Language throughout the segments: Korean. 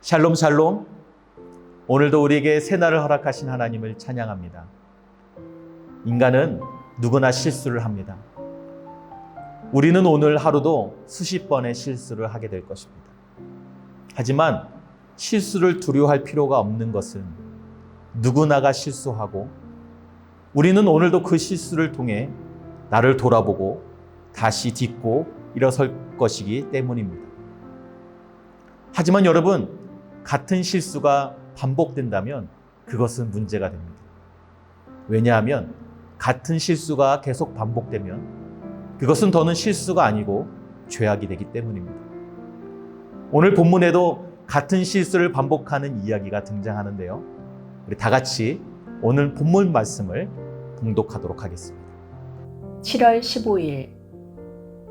샬롬 샬롬. 오늘도 우리에게 새날을 허락하신 하나님을 찬양합니다. 인간은 누구나 실수를 합니다. 우리는 오늘 하루도 수십 번의 실수를 하게 될 것입니다. 하지만 실수를 두려워할 필요가 없는 것은 누구나가 실수하고 우리는 오늘도 그 실수를 통해 나를 돌아보고 다시 딛고 일어설 것이기 때문입니다. 하지만 여러분, 같은 실수가 반복된다면 그것은 문제가 됩니다. 왜냐하면 같은 실수가 계속 반복되면 그것은 더는 실수가 아니고 죄악이 되기 때문입니다. 오늘 본문에도 같은 실수를 반복하는 이야기가 등장하는데요. 우리 다 같이 오늘 본문 말씀을 봉독하도록 하겠습니다. 7월 15일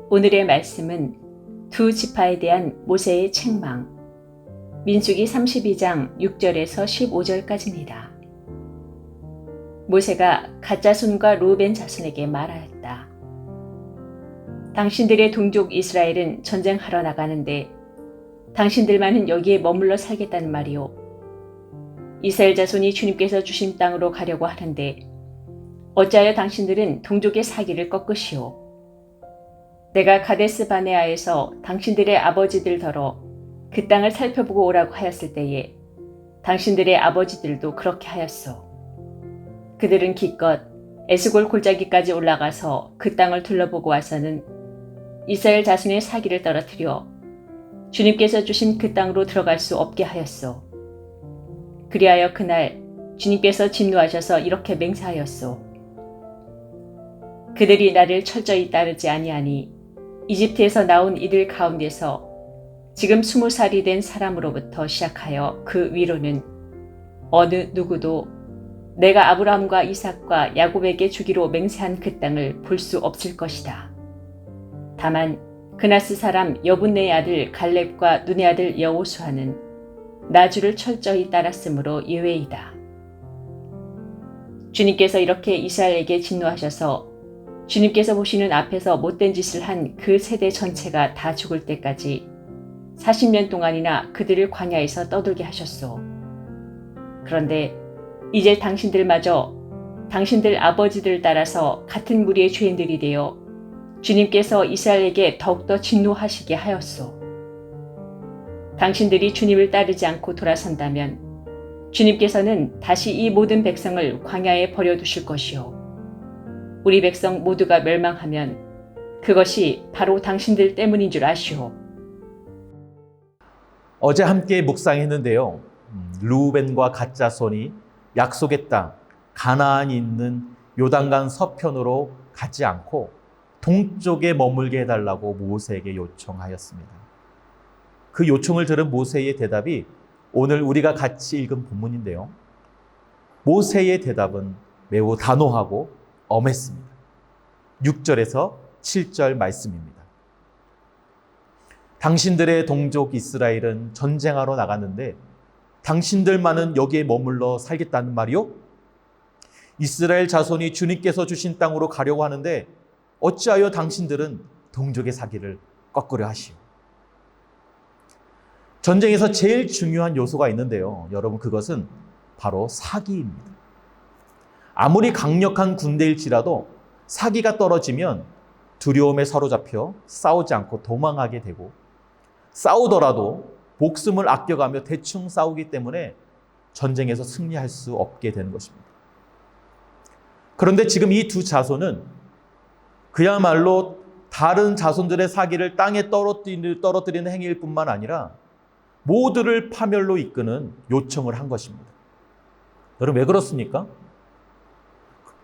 오늘의 말씀은 두 지파에 대한 모세의 책망 민수기 32장 6절에서 15절까지입니다. 모세가 갓 자손과 루벤 자손에게 말하였다. 당신들의 동족 이스라엘은 전쟁하러 나가는데 당신들만은 여기에 머물러 살겠다는 말이요. 이스라엘 자손이 주님께서 주신 땅으로 가려고 하는데 어찌하여 당신들은 동족의 사기를 꺾으시오. 내가 가데스 바네아에서 당신들의 아버지들더러 그 땅을 살펴보고 오라고 하였을 때에 당신들의 아버지들도 그렇게 하였소. 그들은 기껏 에스골 골짜기까지 올라가서 그 땅을 둘러보고 와서는 이스라엘 자손의 사기를 떨어뜨려 주님께서 주신 그 땅으로 들어갈 수 없게 하였소. 그리하여 그날 주님께서 진노하셔서 이렇게 맹세하였소. 그들이 나를 철저히 따르지 아니하니 이집트에서 나온 이들 가운데서 지금 20살이 된 사람으로부터 시작하여 그 위로는 어느 누구도 내가 아브라함과 이삭과 야곱에게 주기로 맹세한 그 땅을 볼 수 없을 것이다. 다만 그나스 사람 여분네의 아들 갈렙과 눈의 아들 여호수아는 나주를 철저히 따랐으므로 예외이다. 주님께서 이렇게 이스라엘에게 진노하셔서 주님께서 보시는 앞에서 못된 짓을 한 그 세대 전체가 다 죽을 때까지 40년 동안이나 그들을 광야에서 떠돌게 하셨소. 그런데 이제 당신들마저 당신들 아버지들을 따라서 같은 무리의 죄인들이 되어 주님께서 이스라엘에게 더욱더 진노하시게 하였소. 당신들이 주님을 따르지 않고 돌아선다면 주님께서는 다시 이 모든 백성을 광야에 버려두실 것이요. 우리 백성 모두가 멸망하면 그것이 바로 당신들 때문인 줄 아시오. 어제 함께 묵상했는데요. 루벤과 갓 자손이 약속의 땅 가나안이 있는 요단강 서편으로 가지 않고 동쪽에 머물게 해달라고 모세에게 요청하였습니다. 그 요청을 들은 모세의 대답이 오늘 우리가 같이 읽은 본문인데요. 모세의 대답은 매우 단호하고 엄했습니다. 6절에서 7절 말씀입니다. 당신들의 동족 이스라엘은 전쟁하러 나갔는데 당신들만은 여기에 머물러 살겠다는 말이요? 이스라엘 자손이 주님께서 주신 땅으로 가려고 하는데 어찌하여 당신들은 동족의 사기를 꺾으려 하시오? 전쟁에서 제일 중요한 요소가 있는데요. 여러분, 그것은 바로 사기입니다. 아무리 강력한 군대일지라도 사기가 떨어지면 두려움에 사로잡혀 싸우지 않고 도망하게 되고 싸우더라도 목숨을 아껴가며 대충 싸우기 때문에 전쟁에서 승리할 수 없게 되는 것입니다. 그런데 지금 이 두 자손은 그야말로 다른 자손들의 사기를 땅에 떨어뜨리는 행위일 뿐만 아니라 모두를 파멸로 이끄는 요청을 한 것입니다. 여러분, 왜 그렇습니까?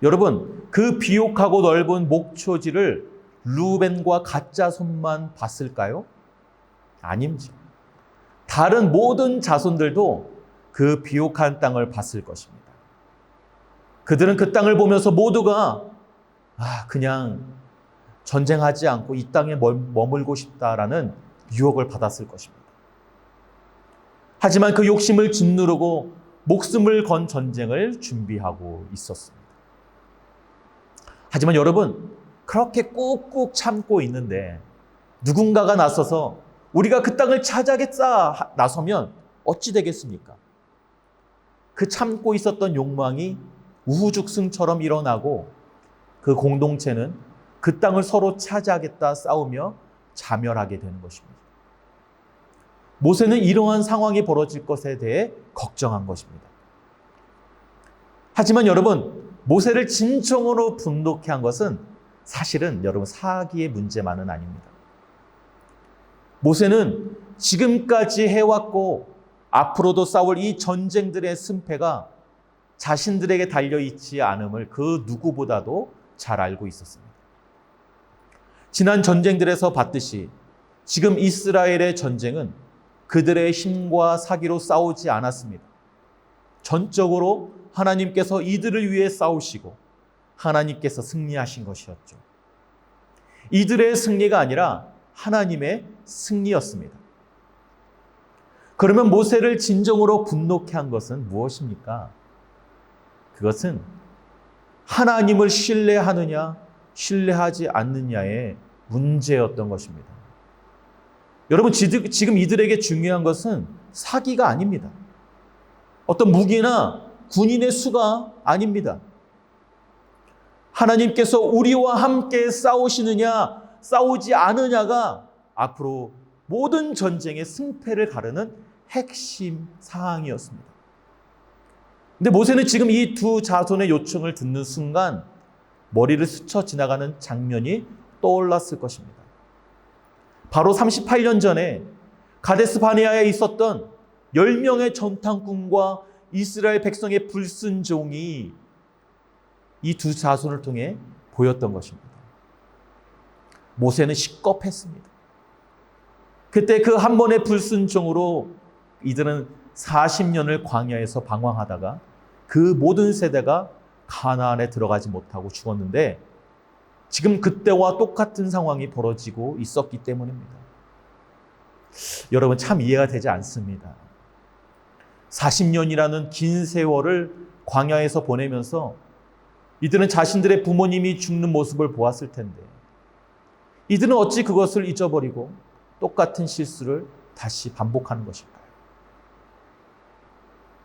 여러분, 그 비옥하고 넓은 목초지를 루벤과 갓 자손만 봤을까요? 아닙니다. 다른 모든 자손들도 그 비옥한 땅을 봤을 것입니다. 그들은 그 땅을 보면서 모두가 그냥 전쟁하지 않고 이 땅에 머물고 싶다라는 유혹을 받았을 것입니다. 하지만 그 욕심을 짓누르고 목숨을 건 전쟁을 준비하고 있었습니다. 하지만 여러분, 그렇게 꾹꾹 참고 있는데 누군가가 나서서 우리가 그 땅을 차지하겠다 나서면 어찌 되겠습니까? 그 참고 있었던 욕망이 우후죽순처럼 일어나고 그 공동체는 그 땅을 서로 차지하겠다 싸우며 자멸하게 되는 것입니다. 모세는 이러한 상황이 벌어질 것에 대해 걱정한 것입니다. 하지만 여러분, 모세를 진정으로 분노케 한 것은 사실은 여러분 사기의 문제만은 아닙니다. 모세는 지금까지 해왔고 앞으로도 싸울 이 전쟁들의 승패가 자신들에게 달려있지 않음을 그 누구보다도 잘 알고 있었습니다. 지난 전쟁들에서 봤듯이 지금 이스라엘의 전쟁은 그들의 힘과 사기로 싸우지 않았습니다. 전적으로 하나님께서 이들을 위해 싸우시고 하나님께서 승리하신 것이었죠. 이들의 승리가 아니라 하나님의 승리였습니다. 그러면 모세를 진정으로 분노케 한 것은 무엇입니까? 그것은 하나님을 신뢰하느냐 신뢰하지 않느냐의 문제였던 것입니다. 여러분, 지금 이들에게 중요한 것은 사기가 아닙니다. 어떤 무기나 군인의 수가 아닙니다. 하나님께서 우리와 함께 싸우시느냐 싸우지 않느냐가 앞으로 모든 전쟁의 승패를 가르는 핵심 사항이었습니다. 근데 모세는 지금 이 두 자손의 요청을 듣는 순간 머리를 스쳐 지나가는 장면이 떠올랐을 것입니다. 바로 38년 전에 가데스 바네아에 있었던 10명의 전탄꾼과 이스라엘 백성의 불순종이 이 두 자손을 통해 보였던 것입니다. 모세는 식겁했습니다. 그때 그 한 번의 불순종으로 이들은 40년을 광야에서 방황하다가 그 모든 세대가 가나안에 들어가지 못하고 죽었는데 지금 그때와 똑같은 상황이 벌어지고 있었기 때문입니다. 여러분, 참 이해가 되지 않습니다. 40년이라는 긴 세월을 광야에서 보내면서 이들은 자신들의 부모님이 죽는 모습을 보았을 텐데 이들은 어찌 그것을 잊어버리고 똑같은 실수를 다시 반복하는 것일까요?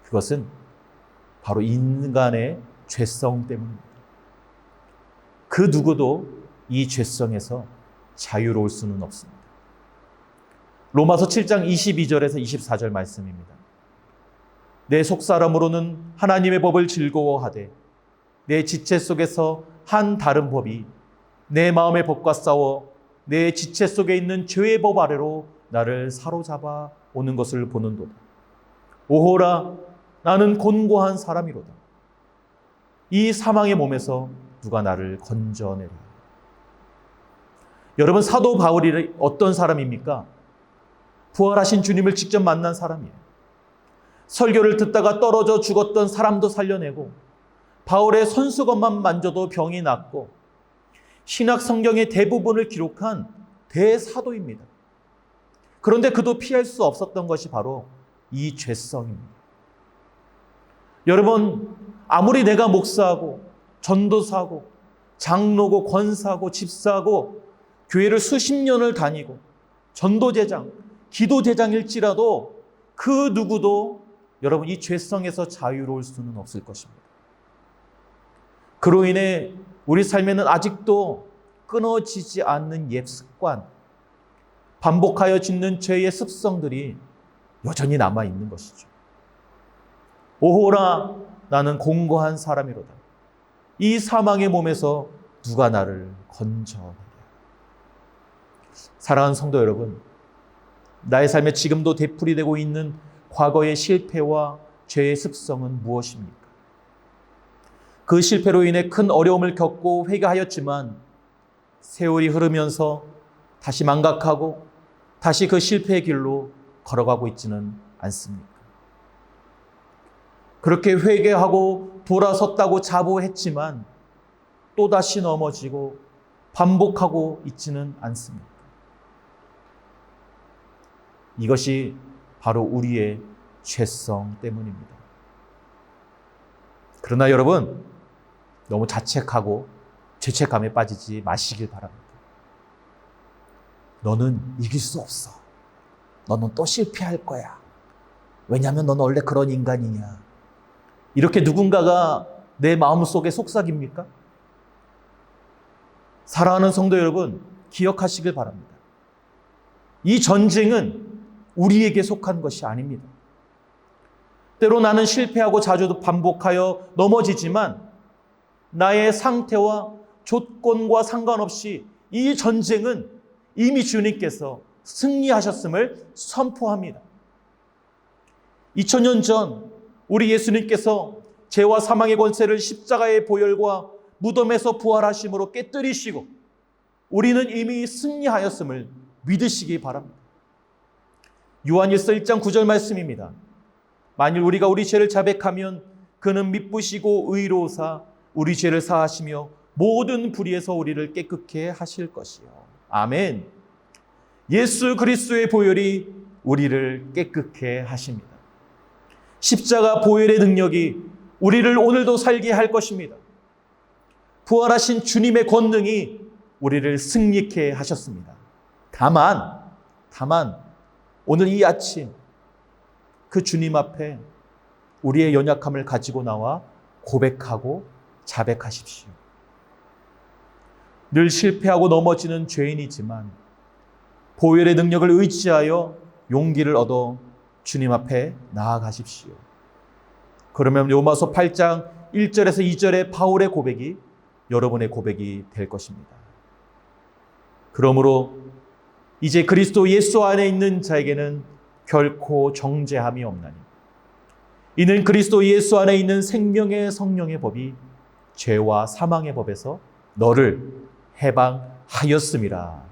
그것은 바로 인간의 죄성 때문입니다. 그 누구도 이 죄성에서 자유로울 수는 없습니다. 로마서 7장 22절에서 24절 말씀입니다. 내 속사람으로는 하나님의 법을 즐거워하되 내 지체 속에서 한 다른 법이 내 마음의 법과 싸워 내 지체 속에 있는 죄의 법 아래로 나를 사로잡아 오는 것을 보는도다. 오호라, 나는 곤고한 사람이로다. 이 사망의 몸에서 누가 나를 건져내리라. 여러분, 사도 바울이 어떤 사람입니까? 부활하신 주님을 직접 만난 사람이에요. 설교를 듣다가 떨어져 죽었던 사람도 살려내고 바울의 손수건만 만져도 병이 낫고 신약 성경의 대부분을 기록한 대사도입니다. 그런데 그도 피할 수 없었던 것이 바로 이 죄성입니다. 여러분, 아무리 내가 목사하고 전도사하고 장로고 권사하고 집사하고 교회를 수십 년을 다니고 전도제장, 기도제장일지라도 그 누구도 여러분 이 죄성에서 자유로울 수는 없을 것입니다. 그로 인해 우리 삶에는 아직도 끊어지지 않는 옛 습관, 반복하여 짓는 죄의 습성들이 여전히 남아있는 것이죠. 오호라, 나는 공고한 사람이로다. 이 사망의 몸에서 누가 나를 건져내랴. 사랑하는 성도 여러분, 나의 삶에 지금도 되풀이되고 있는 과거의 실패와 죄의 습성은 무엇입니까? 그 실패로 인해 큰 어려움을 겪고 회개하였지만 세월이 흐르면서 다시 망각하고 다시 그 실패의 길로 걸어가고 있지는 않습니까? 그렇게 회개하고 돌아섰다고 자부했지만 또다시 넘어지고 반복하고 있지는 않습니까? 이것이 바로 우리의 죄성 때문입니다. 그러나 여러분, 너무 자책하고 죄책감에 빠지지 마시길 바랍니다. 너는 이길 수 없어. 너는 또 실패할 거야. 왜냐하면 넌 원래 그런 인간이냐. 이렇게 누군가가 내 마음속에 속삭입니까? 사랑하는 성도 여러분, 기억하시길 바랍니다. 이 전쟁은 우리에게 속한 것이 아닙니다. 때로 나는 실패하고 자주 반복하여 넘어지지만 나의 상태와 조건과 상관없이 이 전쟁은 이미 주님께서 승리하셨음을 선포합니다. 2000년 전 우리 예수님께서 죄와 사망의 권세를 십자가의 보혈과 무덤에서 부활하심으로 깨뜨리시고 우리는 이미 승리하였음을 믿으시기 바랍니다. 요한일서 1장 9절 말씀입니다. 만일 우리가 우리 죄를 자백하면 그는 미쁘시고 의로우사 우리 죄를 사하시며 모든 불의에서 우리를 깨끗게 하실 것이요. 아멘. 예수 그리스도의 보혈이 우리를 깨끗게 하십니다. 십자가 보혈의 능력이 우리를 오늘도 살게 할 것입니다. 부활하신 주님의 권능이 우리를 승리케 하셨습니다. 다만 오늘 이 아침 그 주님 앞에 우리의 연약함을 가지고 나와 고백하고 자백하십시오. 늘 실패하고 넘어지는 죄인이지만 보혈의 능력을 의지하여 용기를 얻어 주님 앞에 나아가십시오. 그러면 로마서 8장 1절에서 2절의 바울의 고백이 여러분의 고백이 될 것입니다. 그러므로 이제 그리스도 예수 안에 있는 자에게는 결코 정죄함이 없나니 이는 그리스도 예수 안에 있는 생명의 성령의 법이 죄와 사망의 법에서 너를 해방하였음이라.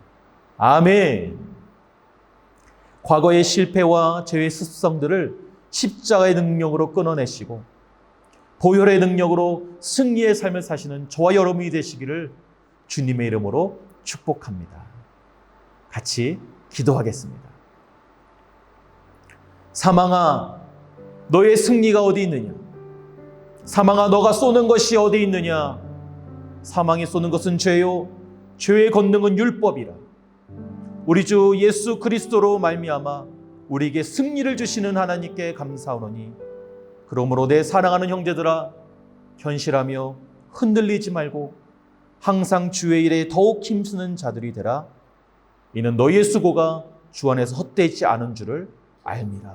아멘. 과거의 실패와 죄의 습성들을 십자가의 능력으로 끊어내시고 보혈의 능력으로 승리의 삶을 사시는 저와 여러분이 되시기를 주님의 이름으로 축복합니다. 같이 기도하겠습니다. 사망아, 너의 승리가 어디 있느냐? 사망아, 너가 쏘는 것이 어디 있느냐? 사망이 쏘는 것은 죄요, 죄의 권능은 율법이라. 우리 주 예수 그리스도로 말미암아 우리에게 승리를 주시는 하나님께 감사하노니 그러므로 내 사랑하는 형제들아, 현실하며 흔들리지 말고 항상 주의 일에 더욱 힘쓰는 자들이 되라. 이는 너희의 수고가 주 안에서 헛되지 않은 줄을 알미라.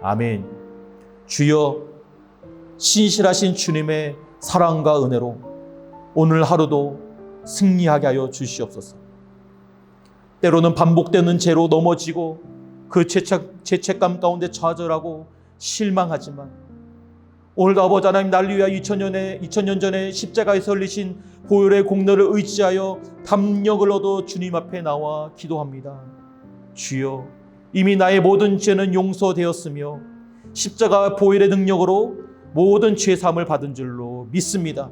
아멘. 주여, 신실하신 주님의 사랑과 은혜로 오늘 하루도 승리하게 하여 주시옵소서. 때로는 반복되는 죄로 넘어지고 그 죄책감 가운데 좌절하고 실망하지만 오늘도 아버지 하나님, 나를 위하여 2000년 전에 십자가에서 흘리신 보혈의 공로를 의지하여 담력을 얻어 주님 앞에 나와 기도합니다. 주여, 이미 나의 모든 죄는 용서되었으며 십자가 보혈의 능력으로 모든 죄 사함을 받은 줄로 믿습니다.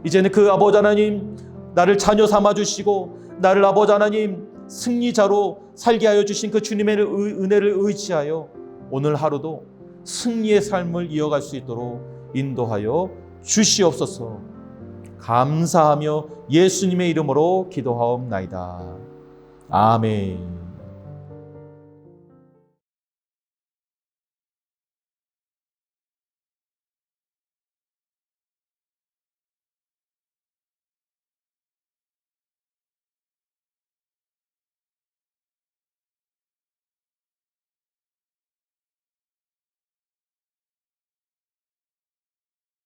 이제는 그 아버지 하나님, 나를 자녀 삼아 주시고 나를 아버지 하나님 승리자로 살게 하여 주신 그 주님의 은혜를 의지하여 오늘 하루도 승리의 삶을 이어갈 수 있도록 인도하여 주시옵소서. 감사하며 예수님의 이름으로 기도하옵나이다. 아멘.